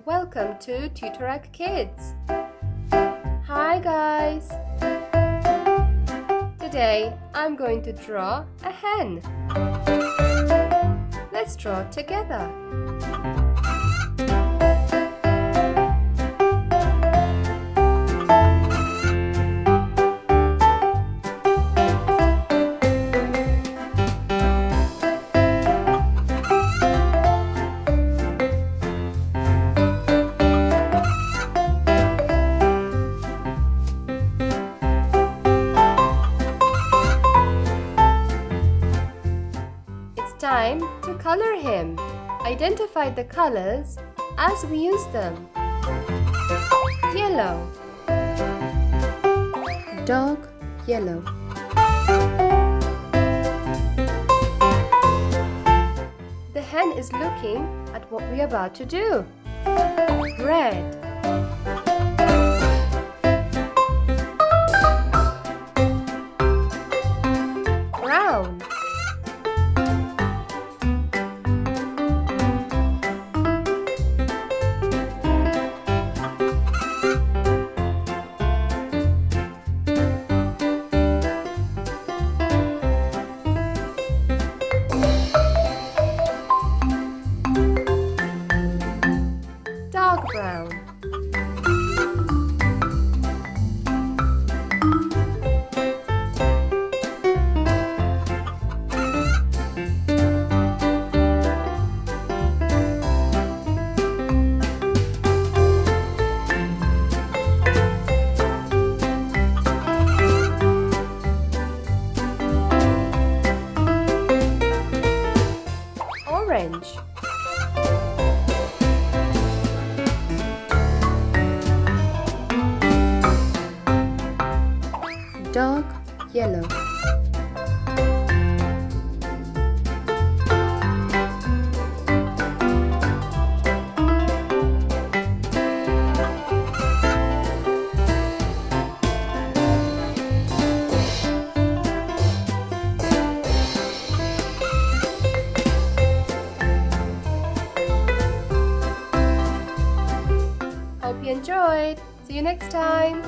Welcome to Tutorak Kids. Hi guys! Today I'm going to draw a hen. Let's draw together. Time to color him. Identify the colors as we use them. Yellow. Dark yellow. The hen is looking at what we're about to do. Red. Brown. Dark brown. Orange. Dark yellow. Hope you enjoyed. See you next time.